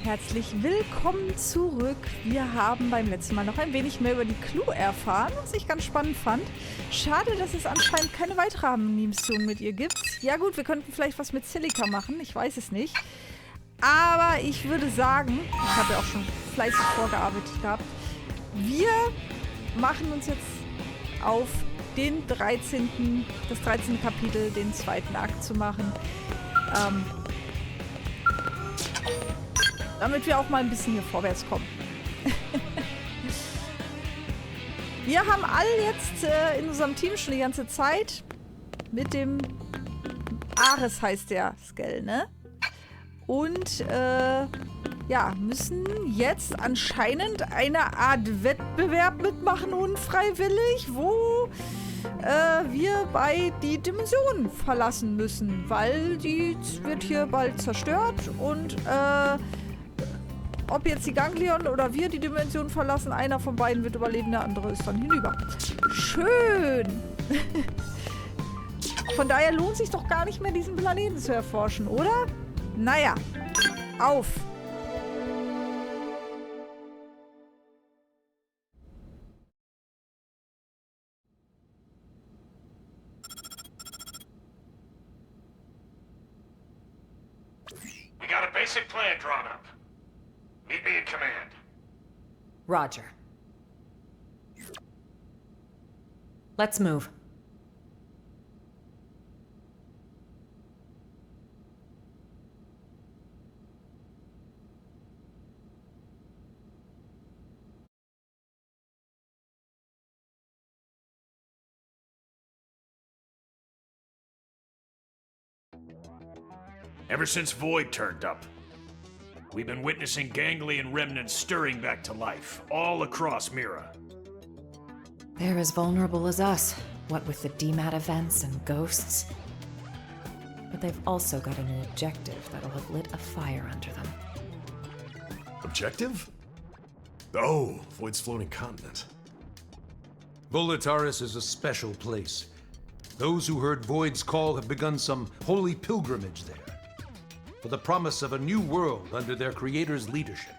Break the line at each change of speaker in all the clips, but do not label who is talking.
Herzlich willkommen zurück. Wir haben beim letzten Mal noch ein wenig mehr über die Clue erfahren, was ich ganz spannend fand. Schade, dass es anscheinend keine weitere Mission mit ihr gibt. Ja gut, wir könnten vielleicht was mit Silica machen, ich weiß es nicht. Aber ich würde sagen, ich habe ja auch schon fleißig vorgearbeitet gehabt, wir machen uns jetzt auf das 13. Kapitel, den zweiten Akt zu machen. Damit wir auch mal ein bisschen hier vorwärts kommen. Wir haben alle jetzt in unserem Team schon die ganze Zeit mit dem Ares heißt der Skell, ne? Und ja, müssen jetzt anscheinend eine Art Wettbewerb mitmachen, unfreiwillig, wo wir bei die Dimensionen verlassen müssen, weil die wird hier bald zerstört und ob jetzt die Ganglion oder wir die Dimension verlassen, einer von beiden wird überleben, der andere ist dann hinüber. Schön! Von daher lohnt sich doch gar nicht mehr, diesen Planeten zu erforschen, oder? Naja, auf!
We got a basic plan drawn up. Meet me in command.
Roger. Let's move.
Ever since Void turned up, we've been witnessing ganglion remnants stirring back to life, all across Mira.
They're as vulnerable as us, what with the DMAT events and ghosts. But they've also got a new objective that'll have lit a fire under them.
Objective? Oh, Void's floating continent.
Volataris is a special place. Those who heard Void's call have begun some holy pilgrimage there, for the promise of a new world under their creator's leadership.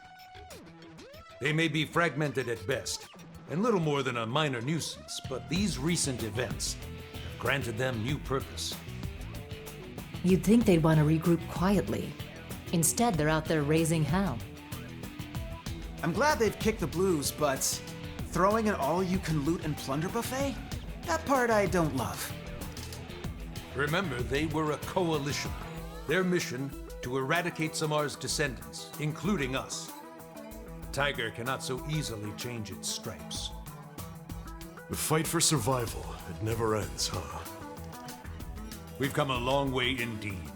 They may be fragmented at best, and little more than a minor nuisance, but these recent events have granted them new purpose.
You'd think they'd want to regroup quietly. Instead, they're out there raising hell.
I'm glad they've kicked the blues, but throwing an all-you-can-loot and plunder buffet? That part I don't love.
Remember, they were a coalition. Their mission, to eradicate Samar's descendants, including us. Tiger cannot so easily change its stripes.
The fight for survival, it never ends, huh?
We've come a long way indeed.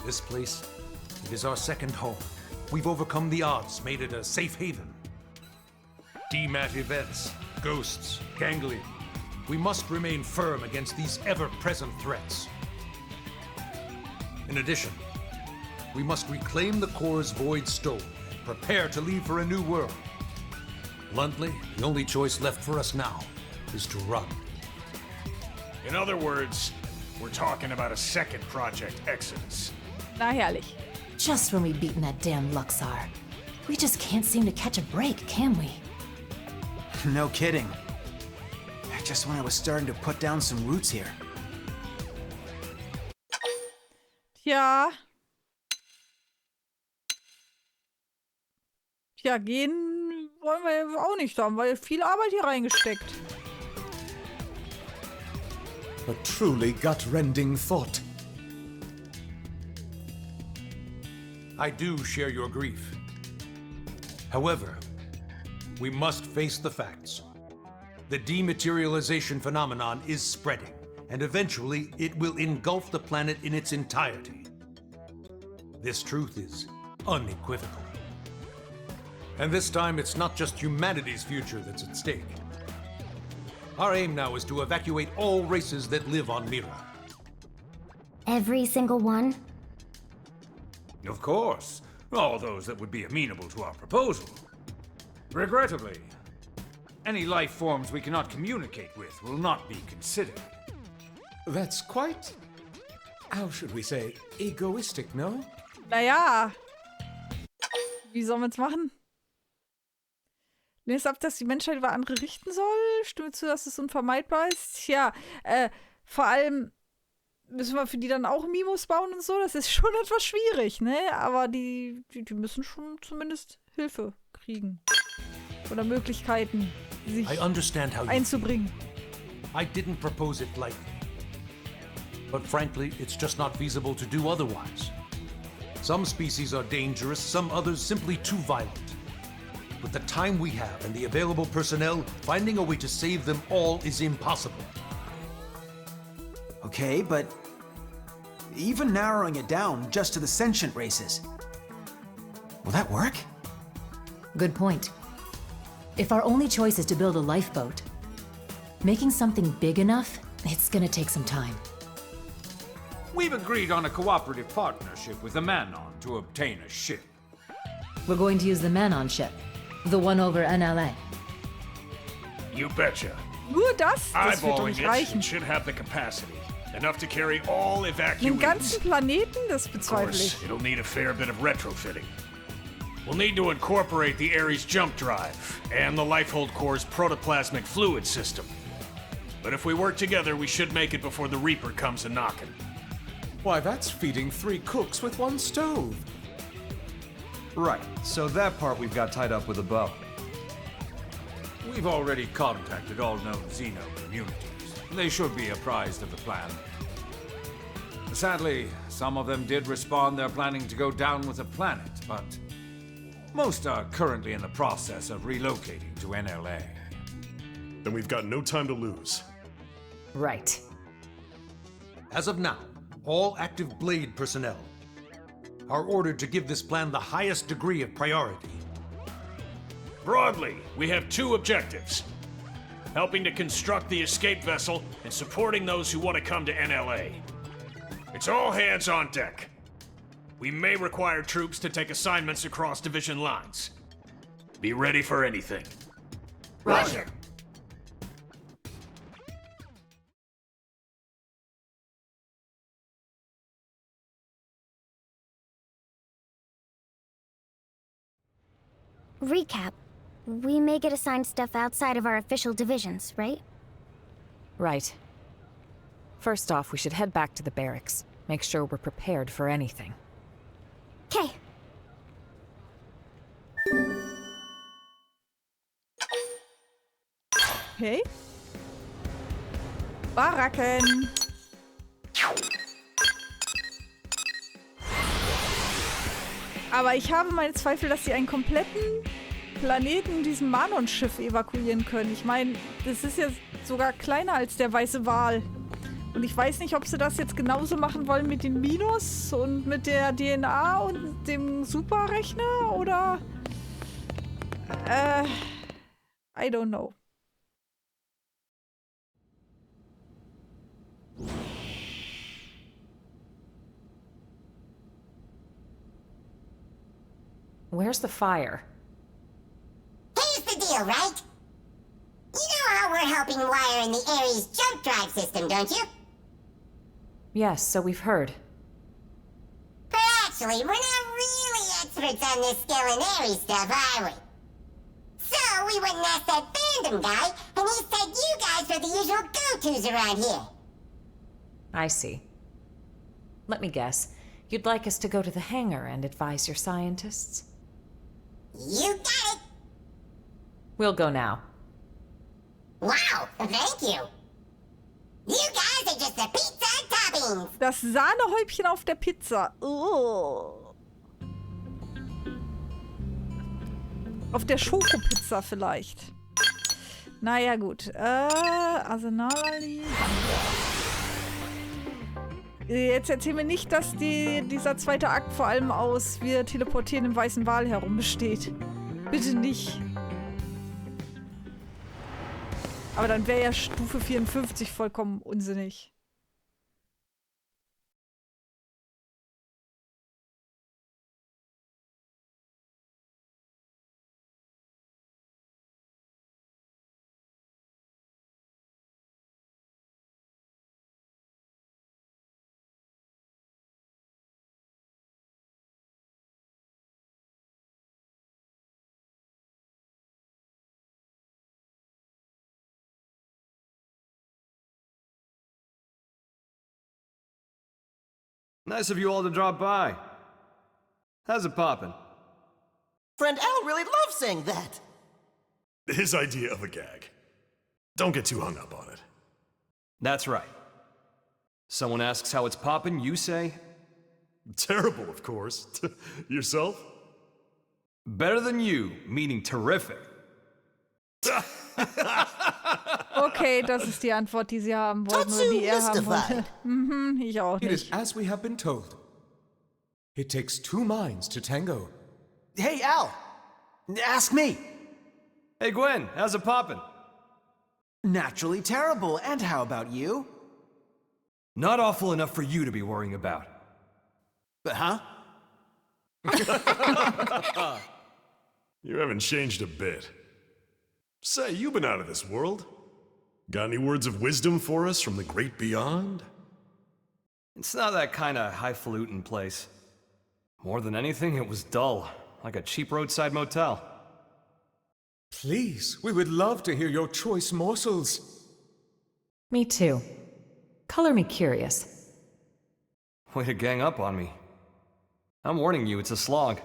This place, it is our second home. We've overcome the odds, made it a safe haven. DMAT events, ghosts, ganglion. We must remain firm against these ever-present threats. In addition, we must reclaim the cores Void stole and prepare to leave for a new world. Bluntly, the only choice left for us now is to run.
In other words, we're talking about a second Project Exodus.
Na herrlich.
Just when we've beaten that damn Luxar. We just can't seem to catch a break, can we?
No kidding. Just when I was starting to put down some roots here.
Tja. Tja, gehen wollen wir auch nicht, da haben wir viel Arbeit hier reingesteckt.
A truly gut-rending thought.
I do share your grief. However, we must face the facts. The dematerialization phenomenon is spreading, and eventually it will engulf the planet in its entirety. This truth is unequivocal. And this time, it's not just humanity's future that's at stake. Our aim now is to evacuate all races that live on Mira.
Every single one?
Of course, all those that would be amenable to our proposal. Regrettably, any life forms we cannot communicate with will not be considered.
That's quite, how should we say, egoistic, no?
Naja. Wie sollen wir es machen? Lehnst ab, dass die Menschheit über andere richten soll? Stimme zu, dass es unvermeidbar ist? Tja, vor allem müssen wir für die dann auch Mimos bauen und so. Das ist schon etwas schwierig, ne? Aber die müssen schon zumindest Hilfe kriegen. Oder Möglichkeiten, sich einzubringen.
I didn't propose it lightly. But frankly, it's just not feasible to do otherwise. Some species are dangerous, some others simply too violent. With the time we have and the available personnel, finding a way to save them all is impossible.
Okay, but even narrowing it down just to the sentient races, will that work?
Good point. If our only choice is to build a lifeboat, making something big enough, it's gonna take some time.
We've agreed on a cooperative partnership with the Manon to obtain a ship.
We're going to use the Manon ship, the one over NLA.
You betcha.
Nur das? Das wird doch
Eyeballing
nicht
it
reichen.
should have the capacity. Enough to carry all
Den
evacuees.
ganzen Planeten? Das
Of
bezweifle
course,
ich.
it'll need a fair bit of retrofitting. We'll need to incorporate the Ares jump drive and the Lifehold Core's protoplasmic fluid system. But if we work together, we should make it before the Reaper comes a-knocking.
Why, that's feeding 3 cooks with 1 stove.
Right, so that part we've got tied up with a bow.
We've already contacted all known Xeno communities. They should be apprised of the plan. Sadly, some of them did respond they're planning to go down with the planet, but most are currently in the process of relocating to NLA.
Then we've got no time to lose.
Right.
As of now, all active Blade personnel are ordered to give this plan the highest degree of priority.
Broadly, we have 2 objectives. Helping to construct the escape vessel and supporting those who want to come to NLA. It's all hands on deck. We may require troops to take assignments across division lines. Be ready for anything.
Roger. Recap. We may get assigned stuff outside of our official divisions, right?
Right. First off, we should head back to the barracks. Make sure we're prepared for anything.
Okay.
Okay. Baracken. Aber ich habe meine Zweifel, dass sie einen kompletten Planeten in diesem Manon-Schiff evakuieren können. Ich meine, das ist ja sogar kleiner als der weiße Wal. Und ich weiß nicht, ob sie das jetzt genauso machen wollen mit den Minus und mit der DNA und dem Superrechner oder... I don't know.
Where's the fire?
Here's the deal, right? You know how we're helping wire in the Ares jump drive system, don't you?
Yes, so we've heard.
But actually, we're not really experts on this skill in Ares stuff, are we? So we went and asked that fandom guy, and he said you guys are the usual go-tos around here.
I see. Let me guess. You'd like us to go to the hangar and advise your scientists?
You got it!
We'll go now.
Wow, thank you! You guys are just the pizza toppings!
Das Sahnehäubchen auf der Pizza. Oh. Auf der Schokopizza vielleicht. Naja, gut. Arsenal-Ali. Jetzt erzähl mir nicht, dass dieser zweite Akt vor allem aus wir teleportieren im weißen Wal herum besteht. Bitte nicht. Aber dann wäre ja Stufe 54 vollkommen unsinnig.
Nice of you all to drop by. How's it poppin'?
Friend Al really loves saying that.
His idea of a gag. Don't get too hung up on it.
That's right. Someone asks how it's poppin', you say?
Terrible, of course. Yourself?
Better than you, meaning terrific.
Okay, das ist die Antwort, die sie haben wollten, oder die er haben wollte. Mhm, ich auch
It is
nicht.
as we have been told. It takes two minds to tango.
Hey, Al! Ask me!
Hey Gwen, how's it poppin'?
Naturally terrible, and how about you?
Not awful enough for you to be worrying about.
Huh?
You haven't changed a bit. Say, you've been out of this world. Got any words of wisdom for us from the great beyond?
It's not that kind of highfalutin place. More than anything, it was dull, like a cheap roadside motel.
Please, we would love to hear your choice morsels.
Me too. Color me curious.
Way to gang up on me. I'm warning you, it's a slog.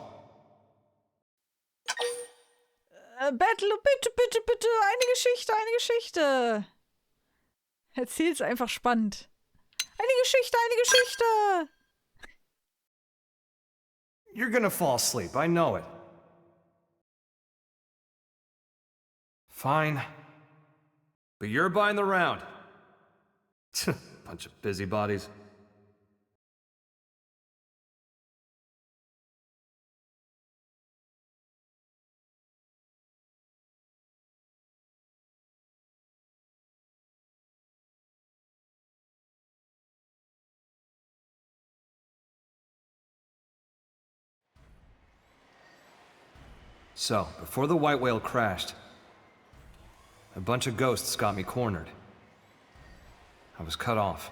Battle, bitte, bitte, bitte, eine Geschichte, eine Geschichte. Erzähl's einfach spannend. Eine Geschichte, eine Geschichte.
You're gonna fall asleep, I know it. Fine. But you're buying the round. Bunch of busybodies. So, before the white whale crashed, a bunch of ghosts got me cornered. I was cut off.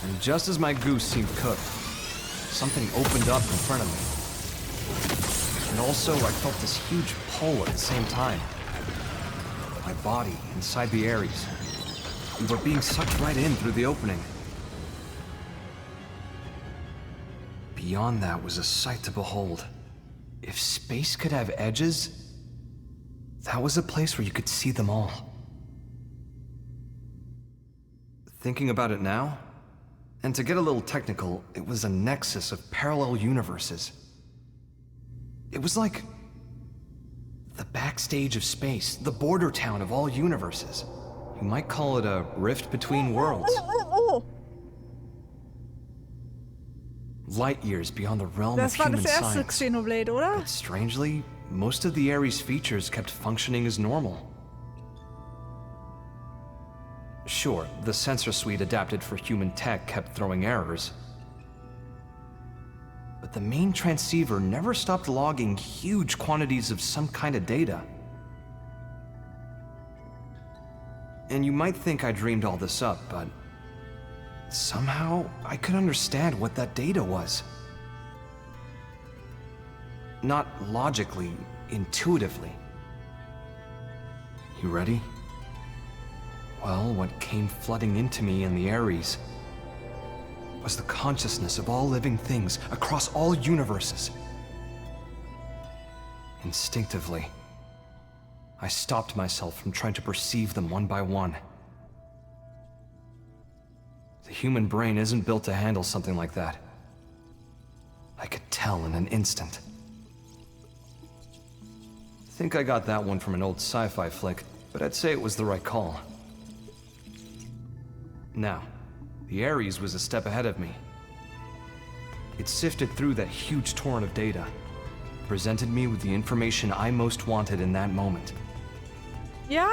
And just as my goose seemed cooked, something opened up in front of me. And also, I felt this huge pull at the same time. My body inside the Ares. We were being sucked right in through the opening. Beyond that was a sight to behold. If space could have edges, that was a place where you could see them all. Thinking about it now, and to get a little technical, it was a nexus of parallel universes. It was like the backstage of space, the border town of all universes. You might call it a rift between worlds. Light years beyond the realm of human
Das war das erste
science.
Xenoblade, oder?
But strangely, most of the Ares features kept functioning as normal. Sure, the sensor suite adapted for human tech kept throwing errors. But the main transceiver never stopped logging huge quantities of some kind of data. And you might think I dreamed all this up, but somehow I could understand what that data was. Not logically, intuitively. You ready? Well, what came flooding into me in the Ares was the consciousness of all living things across all universes. Instinctively, I stopped myself from trying to perceive them one by one. The human brain isn't built to handle something like that. I could tell in an instant. I think I got that one from an old sci-fi flick. but I'd say it was the right call. Now, the Ares was a step ahead of me. It sifted through that huge torrent of data, presented me with the information I most wanted in that moment.
Ja,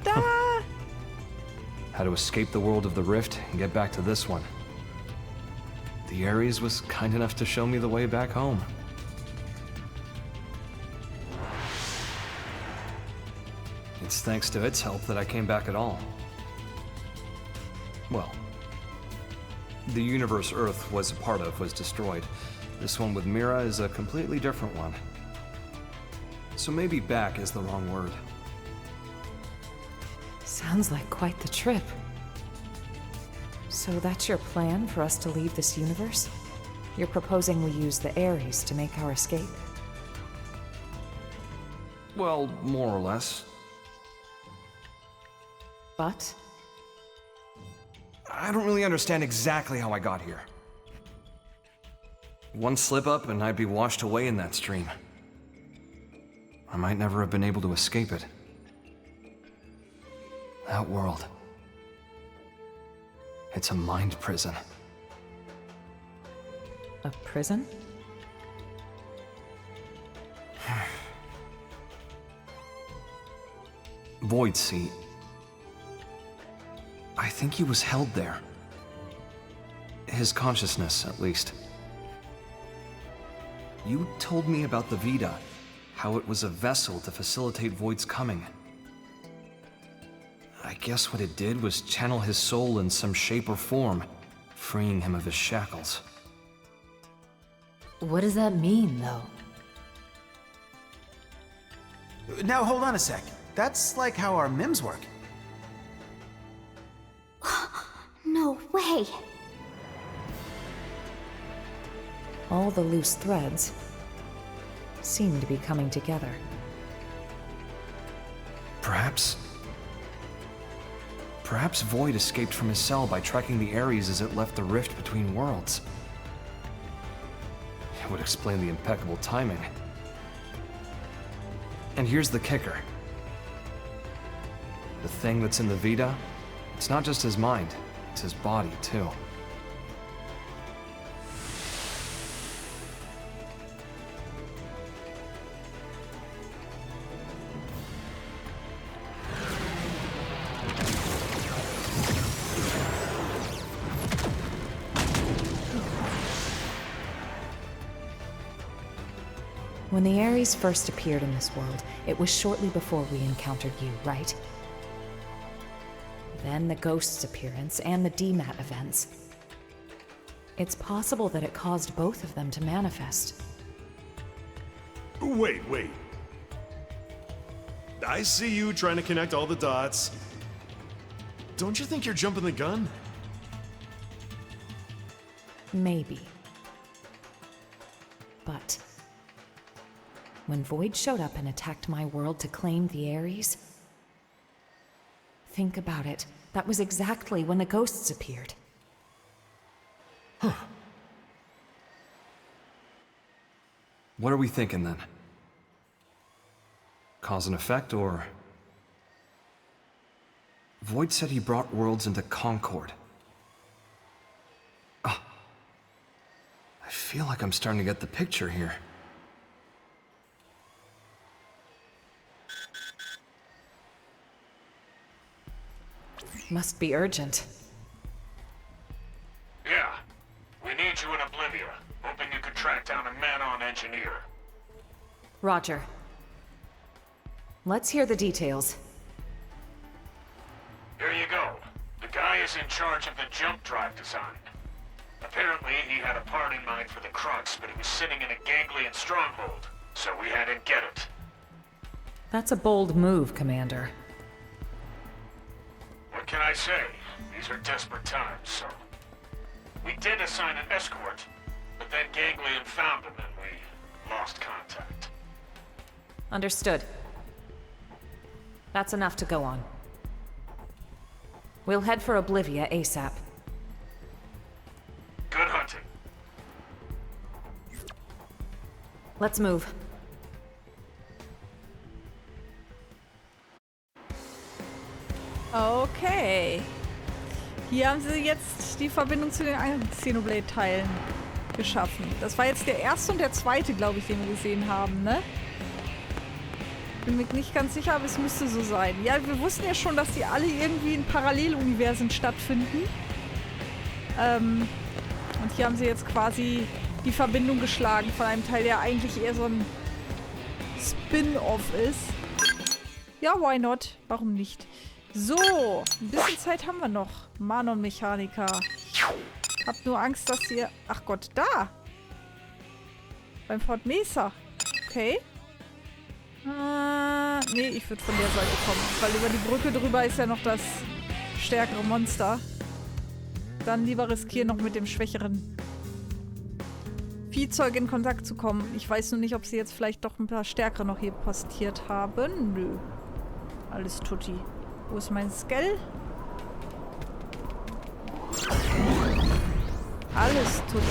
da!
How to escape the world of the Rift and get back to this one. The Ares was kind enough to show me the way back home. It's thanks to its help that I came back at all. Well, the universe Earth was a part of was destroyed. This one with Mira is a completely different one. So maybe back is the wrong word.
Sounds like quite the trip. So that's your plan for us to leave this universe? You're proposing we use the Ares to make our escape?
Well, more or less.
But?
I don't really understand exactly how I got here. One slip up and I'd be washed away in that stream. I might never have been able to escape it. That world. It's a mind prison.
A prison?
Void Seat. I think he was held there. His consciousness, at least. You told me about the Vita, how it was a vessel to facilitate Void's coming. I guess what it did was channel his soul in some shape or form, freeing him of his shackles.
What does that mean, though?
Now, hold on a sec. That's like how our MIMs work.
No way!
All the loose threads seem to be coming together.
Perhaps Void escaped from his cell by tracking the Ares as it left the rift between worlds. It would explain the impeccable timing. And here's the kicker. The thing that's in the Vita, it's not just his mind, it's his body, too.
When the Ares first appeared in this world, it was shortly before we encountered you, right? Then the Ghost's appearance and the DMAT events. It's possible that it caused both of them to manifest.
Wait. I see you trying to connect all the dots. Don't you think you're jumping the gun?
Maybe. But when Void showed up and attacked my world to claim the Ares, think about it. That was exactly when the Ghosts appeared.
Huh. What are we thinking then? Cause and effect, or... Void said he brought worlds into concord. Ah. I feel like I'm starting to get the picture here.
Must be urgent.
Yeah. We need you in Oblivia. Hoping you could track down a man-on engineer.
Roger. Let's hear the details.
Here you go. The guy is in charge of the jump drive design. Apparently, he had a part in mind for the Crux, but it was sitting in a ganglion stronghold, so we had him get it.
That's a bold move, Commander.
What can I say? These are desperate times, so... We did assign an escort, but then Ganglion found him and we lost contact.
Understood. That's enough to go on. We'll head for Oblivia ASAP.
Good hunting.
Let's move.
Okay. Hier haben sie jetzt die Verbindung zu den anderen Xenoblade-Teilen geschaffen. Das war jetzt der erste und der zweite, glaube ich, den wir gesehen haben, ne? Bin mir nicht ganz sicher, aber es müsste so sein. Ja, wir wussten ja schon, dass die alle irgendwie in Paralleluniversen stattfinden. Und hier haben sie jetzt quasi die Verbindung geschlagen von einem Teil, der eigentlich eher so ein Spin-off ist. Ja, why not? Warum nicht? So, ein bisschen Zeit haben wir noch. Manon-Mechaniker. Hab nur Angst, dass ihr... Ach Gott, da! Beim Fort Mesa. Okay. Nee, ich würde von der Seite kommen. Weil über die Brücke drüber ist ja noch das stärkere Monster. Dann lieber riskieren, noch mit dem schwächeren Viehzeug in Kontakt zu kommen. Ich weiß nur nicht, ob sie jetzt vielleicht doch ein paar stärkere noch hier postiert haben. Nö. Alles tutti. Wo ist mein Skell? Alles tutti.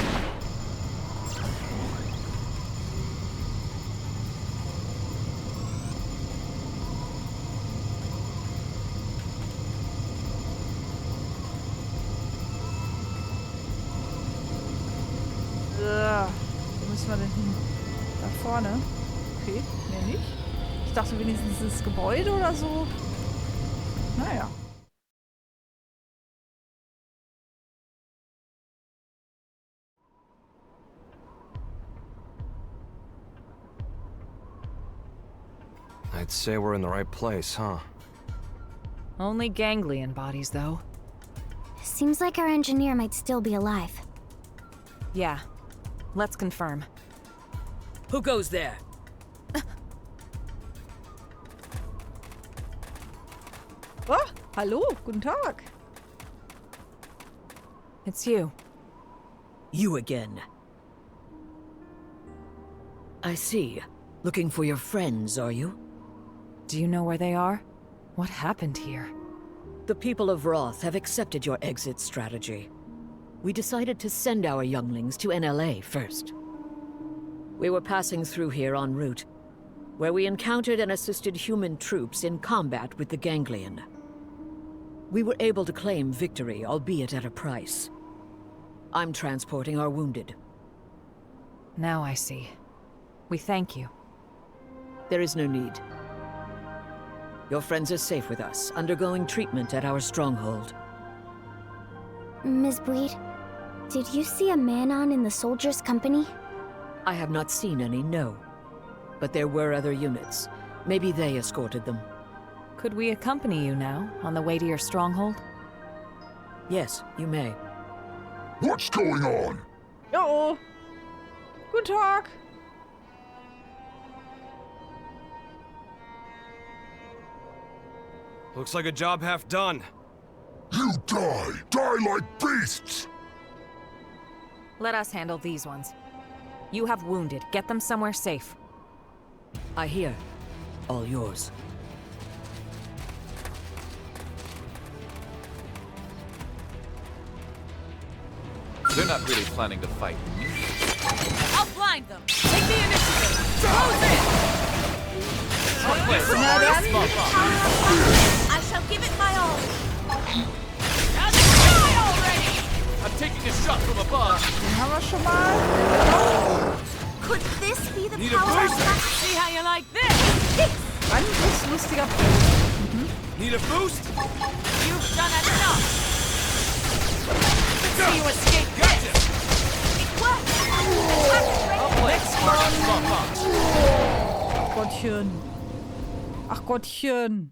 Wo müssen wir denn hin? Da vorne? Okay, mehr nicht. Ich dachte wenigstens das Gebäude oder so. Naja.
I'd say we're in the right place, huh?
Only ganglion bodies, though.
Seems like our engineer might still be alive.
Yeah. Let's confirm.
Who goes there?
Oh, hallo, guten Tag.
It's you.
You again. I see. Looking for your friends, are you?
Do you know where they are? What happened here?
The people of Roth have accepted your exit strategy. We decided to send our younglings to NLA first. We were passing through here en route, where we encountered and assisted human troops in combat with the ganglion. We were able to claim victory, albeit at a price. I'm transporting our wounded.
Now I see. We thank you.
There is no need. Your friends are safe with us, undergoing treatment at our stronghold.
Ms. Breed, did you see a man-on in the soldiers' company?
I have not seen any, no. But there were other units. Maybe they escorted them.
Could we accompany you now, on the way to your stronghold?
Yes, you may.
What's going on?
Oh. Guten Tag.
Looks like a job half done.
You die! Die like beasts!
Let us handle these ones. You have wounded. Get them somewhere safe.
I hear. All yours.
They're not really planning to fight.
I'll blind them. Take the initiative. Close in. I shall give it my all. Now die already!
I'm taking a shot from above.
Haben wir schon mal.
Could this be the
Need a
power
boost?
of... See how you like this?
Angriffslustiger.
Need a boost?
You've done enough. Let's see you escape this. It worked.
Next one. Ach Gottchen. Ach Gottchen.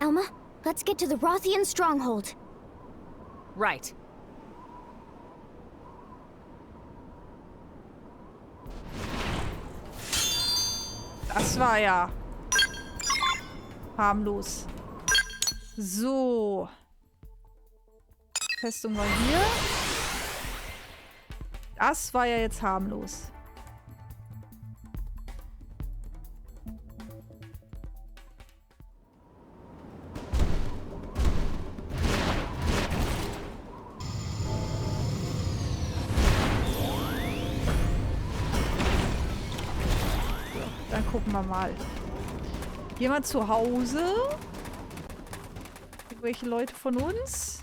Elma, let's get to the Rothian stronghold.
Right.
Das war ja harmlos. So. Festung war hier. Das war ja jetzt harmlos. gucken wir mal. Jemand zu Hause? Irgendwelche Leute von uns?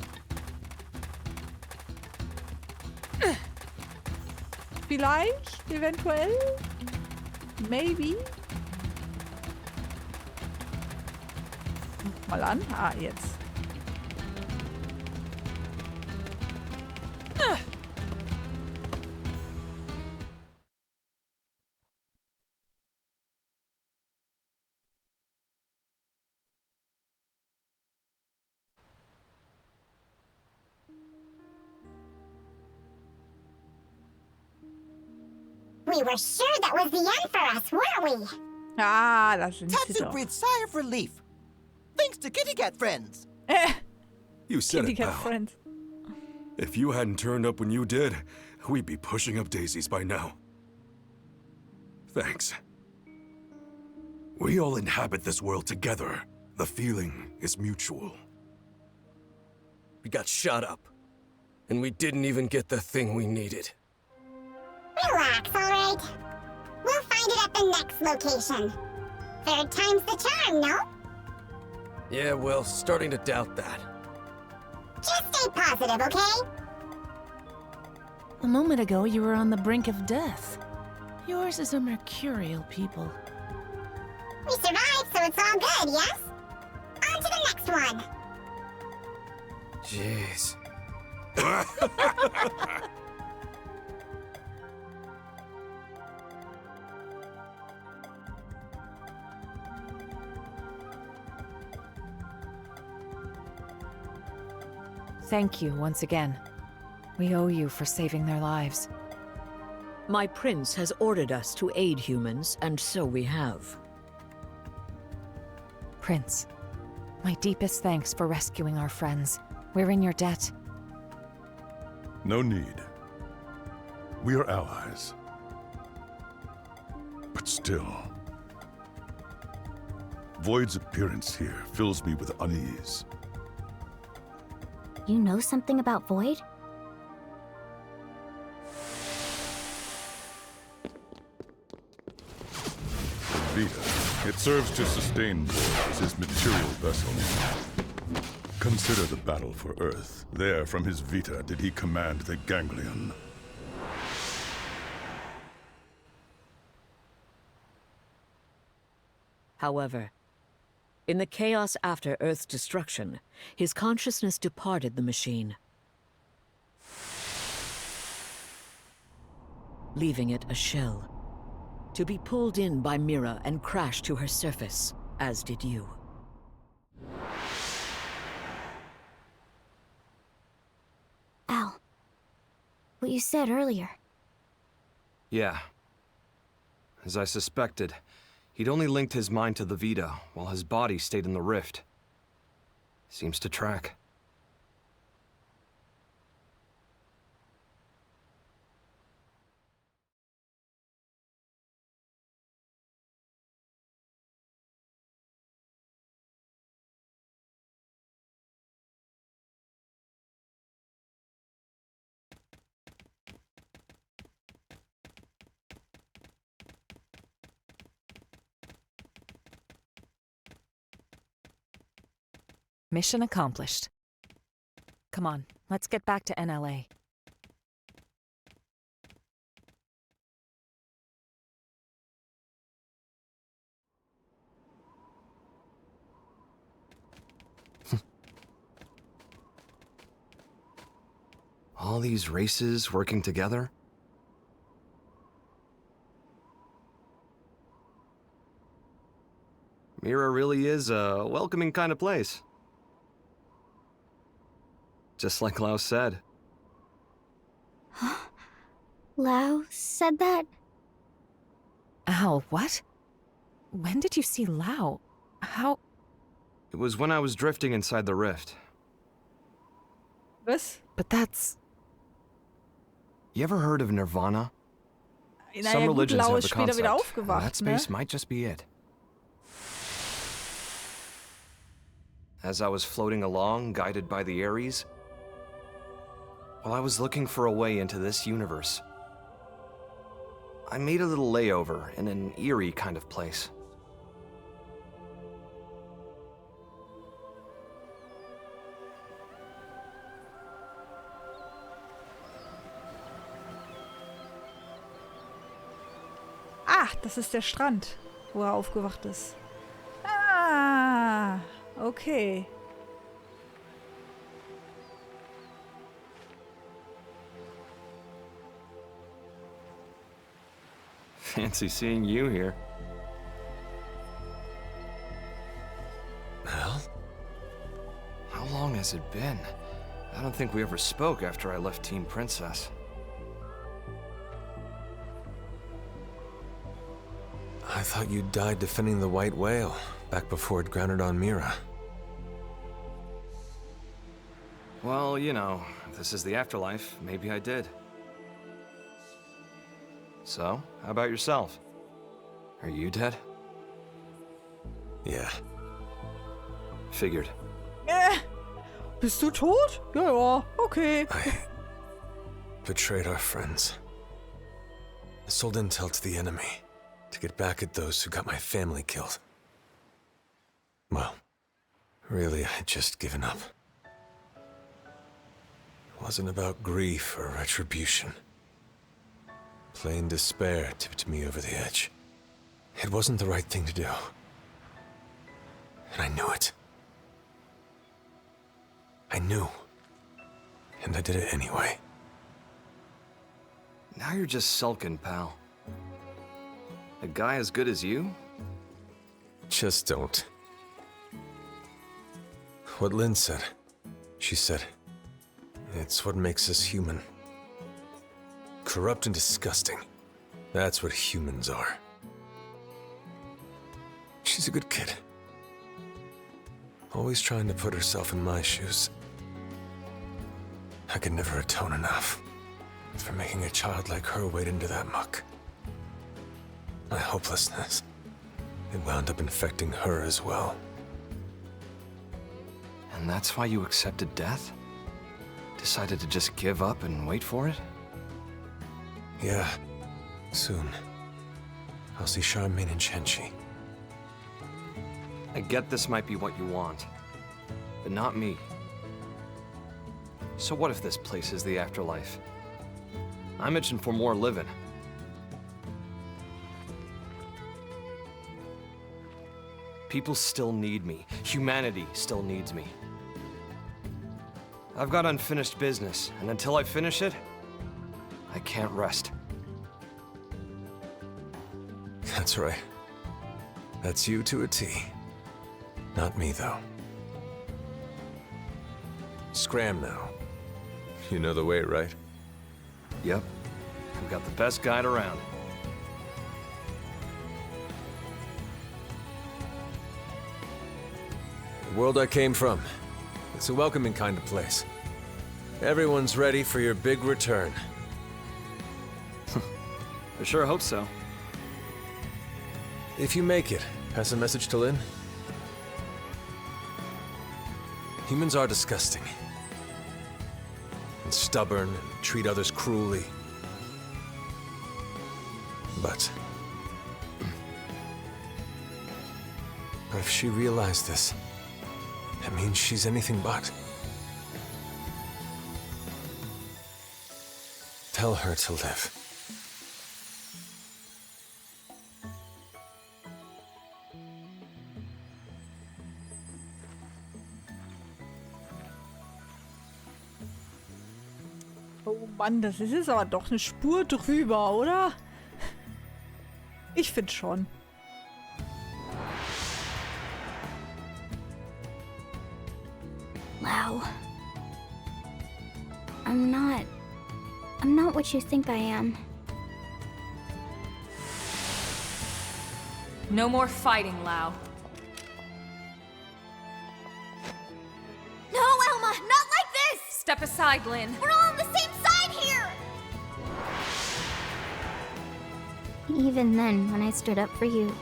Vielleicht? Eventuell? Maybe? Mal an. Ah, jetzt.
We were sure that was the end for us, weren't we?
Ah, das sind sie
Tatsu
doch.
breathed sigh of relief. Thanks to kitty cat friends.
You said
Kitty
it,
cat
pal.
friends.
If you hadn't turned up when you did, we'd be pushing up daisies by now. Thanks. We all inhabit this world together. The feeling is mutual.
We got shot up, and we didn't even get the thing we needed.
Relax, alright? We'll find it at the next location. Third time's the charm, no?
Yeah, well, starting to doubt that.
Just stay positive, okay?
A moment ago, you were on the brink of death. Yours is a mercurial people.
We survived, so it's all good, yes? On to the next one.
Jeez.
Thank you once again. We owe you for saving their lives.
My prince has ordered us to aid humans, and so we have.
Prince, my deepest thanks for rescuing our friends. We're in your debt.
No need. We are allies. But still, Void's appearance here fills me with unease.
You know something about Void?
Vita. It serves to sustain Void as his material vessel. Consider the battle for Earth. There, from his Vita, did he command the Ganglion.
However, in the chaos after Earth's destruction, his consciousness departed the machine, leaving it a shell, to be pulled in by Mira and crash to her surface, as did you.
Al, what you said earlier.
Yeah. As I suspected, he'd only linked his mind to the Vita, while his body stayed in the rift. Seems to track.
Mission accomplished. Come on, let's get back to NLA.
All these races working together? Mira really is a welcoming kind of place. Just like Lao said.
Lao said that?
Al, what? When did you see Lao? How?
It was when I was drifting inside the rift.
Was?
But that's...
You ever heard of Nirvana?
Naja,
Some
gut,
religions
Lao
have
ist
the
später wieder
concept.
aufgewacht,
That space
ne?
might just be it. As I was floating along, guided by the Ares, while I was looking for a way into this universe, I made a little layover in an eerie kind of place.
Ah, das ist der Strand, wo er aufgewacht ist. Ah, okay.
Fancy seeing you here.
Well?
How long has it been? I don't think we ever spoke after I left Team Princess.
I thought you died defending the White Whale, back before it grounded on Mira.
Well, you know, if this is the afterlife, maybe I did. So, how about yourself? Are you dead?
Yeah.
Figured.
Bist du tot? Ja, ja, okay.
I betrayed our friends. I sold intel to the enemy to get back at those who got my family killed. Well, really, I had just given up. It wasn't about grief or retribution. Plain despair tipped me over the edge. It wasn't the right thing to do. And I knew it. I knew. And I did it anyway.
Now you're just sulking, pal. A guy as good as you?
Just don't. What Lynn said. She said, it's what makes us human. Corrupt and disgusting. That's what humans are. She's a good kid. Always trying to put herself in my shoes. I could never atone enough for making a child like her wade into that muck. My hopelessness, it wound up infecting her as well.
And that's why you accepted death? Decided to just give up and wait for it?
Yeah, soon. I'll see Charmaine and Chenchi.
I get this might be what you want, but not me. So what if this place is the afterlife? I'm itching for more living. People still need me. Humanity still needs me. I've got unfinished business, and until I finish it, I can't rest.
That's right. That's you to a T. Not me, though. Scram now. You know the way, right?
Yep. We've got the best guide around.
The world I came from. It's a welcoming kind of place. Everyone's ready for your big return.
I sure hope so.
If you make it, pass a message to Lynn. Humans are disgusting. And stubborn, and treat others cruelly. But if she realized this, that means she's anything but. Tell her to live.
Oh Mann, das ist jetzt aber doch eine Spur drüber, oder? Ich finde schon.
Lau. I'm not what you think I am.
No more fighting, Lau.
No, Elma, not like this!
Step aside, Lynn.
We're all on the same side here! Even then, when I stood up for you,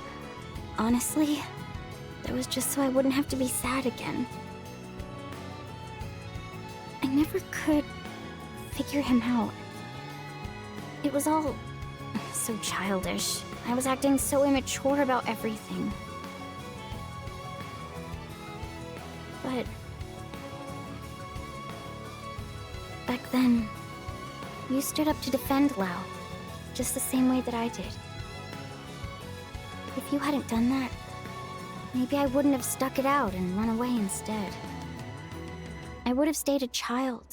honestly, it was just so I wouldn't have to be sad again. I never could figure him out. It was all So childish. I was acting so immature about everything. But back then, you stood up to defend Lao, just the same way that I did. If you hadn't done that, maybe I wouldn't have stuck it out and run away instead. I would have stayed a child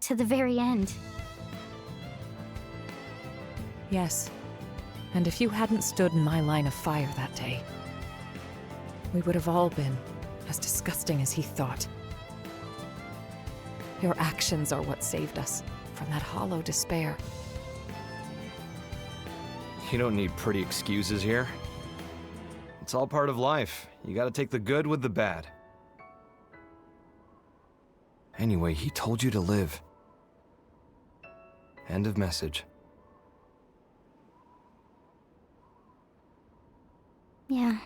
to the very end.
Yes. And if you hadn't stood in my line of fire that day, we would have all been as disgusting as he thought. Your actions are what saved us from that hollow despair.
You don't need pretty excuses here. It's all part of life. You gotta take the good with the bad. Anyway, he told you to live. End of message.
Yeah.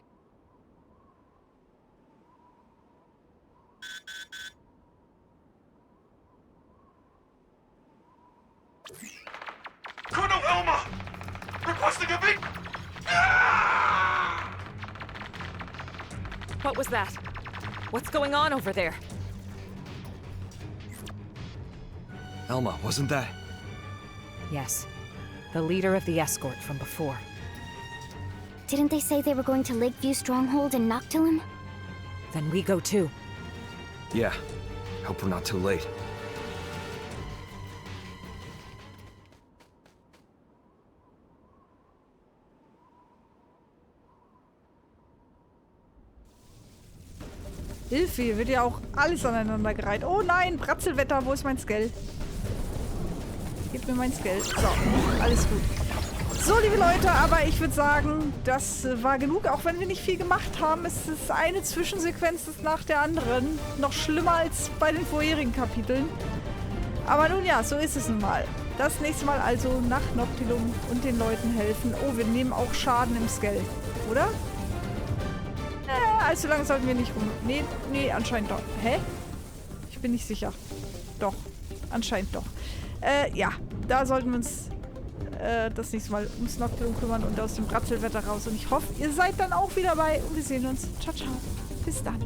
Colonel Elma! Requesting a beat!
What was that? What's going on over there?
Elma, wasn't that?
Yes. The leader of the escort from before.
Didn't they say they were going to Lakeview Stronghold and Noctilum?
Then we go too.
Yeah. Hope we're not too late.
Hilfe, hier wird ja auch alles aneinandergereiht. Oh nein, Bratzelwetter, wo ist mein Skell? Gib mir mein Skell. So, alles gut. So, liebe Leute, aber ich würde sagen, das war genug, auch wenn wir nicht viel gemacht haben. Es ist eine Zwischensequenz nach der anderen. Noch schlimmer als bei den vorherigen Kapiteln. Aber nun ja, so ist es nun mal. Das nächste Mal also nach Noctilum und den Leuten helfen. Oh, wir nehmen auch Schaden im Skell, oder? Allzu lange sollten wir nicht rum... Nee, anscheinend doch. Hä? Ich bin nicht sicher. Doch, anscheinend doch. Ja, da sollten wir uns das nächste Mal ums Noctilum kümmern und aus dem Bratzelwetter raus. Und ich hoffe, ihr seid dann auch wieder dabei. Und wir sehen uns. Ciao, ciao. Bis dann.